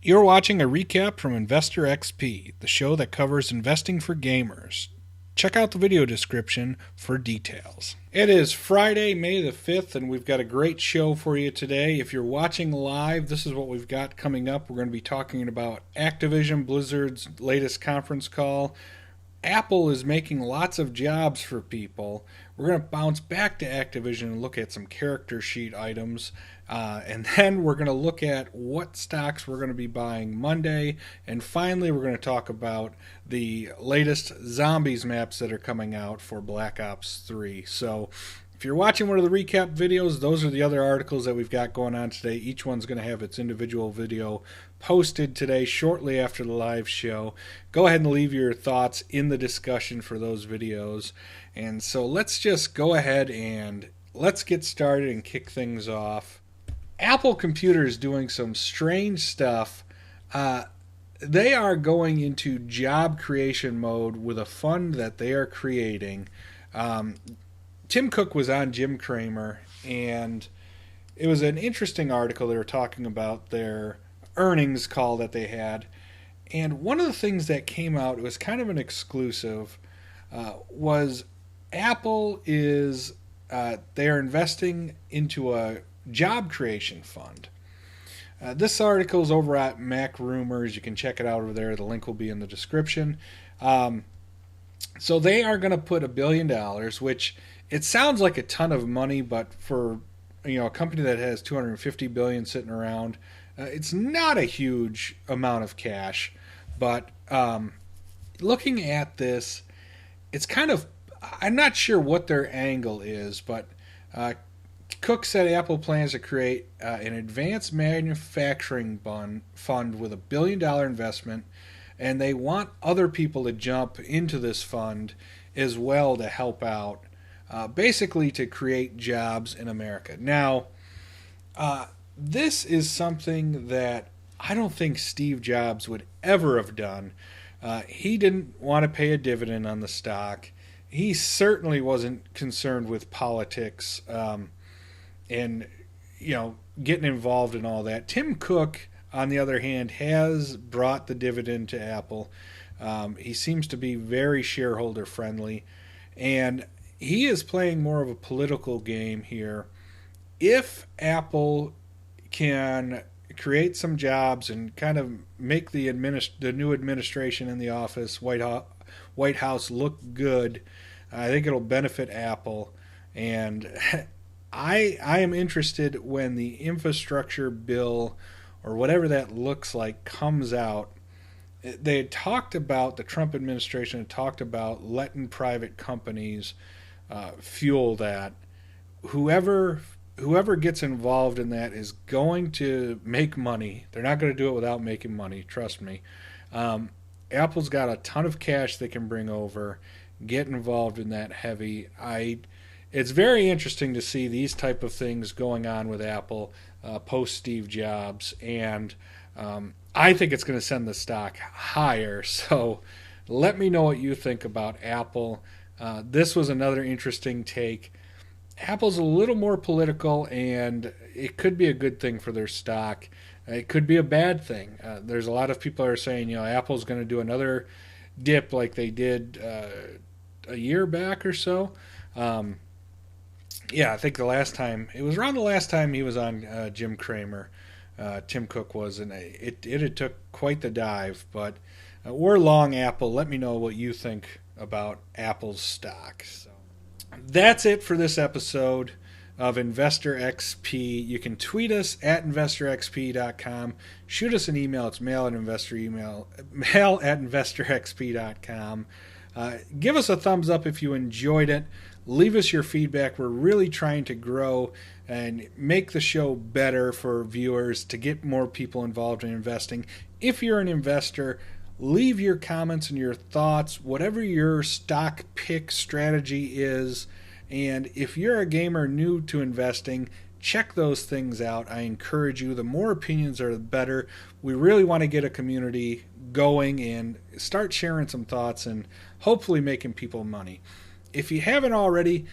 You're watching a recap from Investor XP, the show that covers investing for gamers. Check out the video description for details. It is Friday, May the 5th, and we've got a great show for you today. If you're watching live, this is what we've got coming up. We're going to be talking about Activision Blizzard's latest conference call. Apple is making lots of jobs for people. We're going to bounce back to Activision and look at some character sheet items. And then we're going to look at what stocks we're going to be buying Monday. And finally, we're going to talk about the latest zombies maps that are coming out for Black Ops 3. So if you're watching one of the recap videos, those are the other articles that we've got going on today. Each one's going to have its individual video posted today shortly after the live show. Go ahead and leave your thoughts in the discussion for those videos. And so let's just go ahead and let's get started and kick things off. Apple Computer is doing some strange stuff. They are going into job creation mode with a fund that they are creating. Tim Cook was on Jim Cramer, and it was an interesting article. They were talking about their earnings call that they had. And one of the things that came out, it was kind of an exclusive, was Apple is, they are investing into a job creation fund. This article is over at Mac Rumors. You can check it out over there. The link will be in the description. So they are going to put $1 billion, which it sounds like a ton of money, but for a company that has $250 billion sitting around, it's not a huge amount of cash. But looking at this, it's kind of, I'm not sure what their angle is, but Cook said Apple plans to create an advanced manufacturing fund with $1 billion investment, and they want other people to jump into this fund as well to help out, basically to create jobs in America. Now, this is something that I don't think Steve Jobs would ever have done. He didn't want to pay a dividend on the stock. He certainly wasn't concerned with politics. And getting involved in all that. Tim Cook, on the other hand, has brought the dividend to Apple. He seems to be very shareholder friendly, and he is playing more of a political game here. If Apple can create some jobs and kind of make the new administration in the office, White House, look good, I think it'll benefit Apple. And I am interested when the infrastructure bill or whatever that looks like comes out. They had talked about, the Trump administration had talked about letting private companies fuel that. Whoever gets involved in that is going to make money. They're not going to do it without making money, trust me. Apple's got a ton of cash they can bring over. Get involved in that heavy. It's very interesting to see these type of things going on with Apple post Steve Jobs, and I think it's going to send the stock higher. So let me know what you think about Apple. This was another interesting take. Apple's a little more political, and it could be a good thing for their stock. It could be a bad thing. There's a lot of people that are saying, Apple's going to do another dip like they did a year back or so. Yeah, I think it was around the last time he was on Jim Cramer, Tim Cook was, and it had took quite the dive. But we're long Apple. Let me know what you think about Apple's stock. So that's it for this episode of Investor XP. You can tweet us at investorxp.com. Shoot us an email. It's mail at investorxp.com. Give us a thumbs up if you enjoyed it. Leave us your feedback. We're really trying to grow and make the show better for viewers to get more people involved in investing. If you're an investor, leave your comments and your thoughts, whatever your stock pick strategy is. And if you're a gamer new to investing, check those things out. I encourage you. The more opinions are the better. We really want to get a community going and start sharing some thoughts and hopefully making people money. If you haven't already,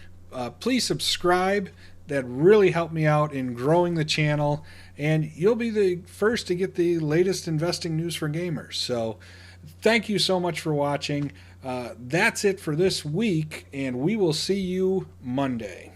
please subscribe. that really help me out in growing the channel, and you'll be the first to get the latest investing news for gamers. So thank you so much for watching. That's it for this week, and we will see you Monday.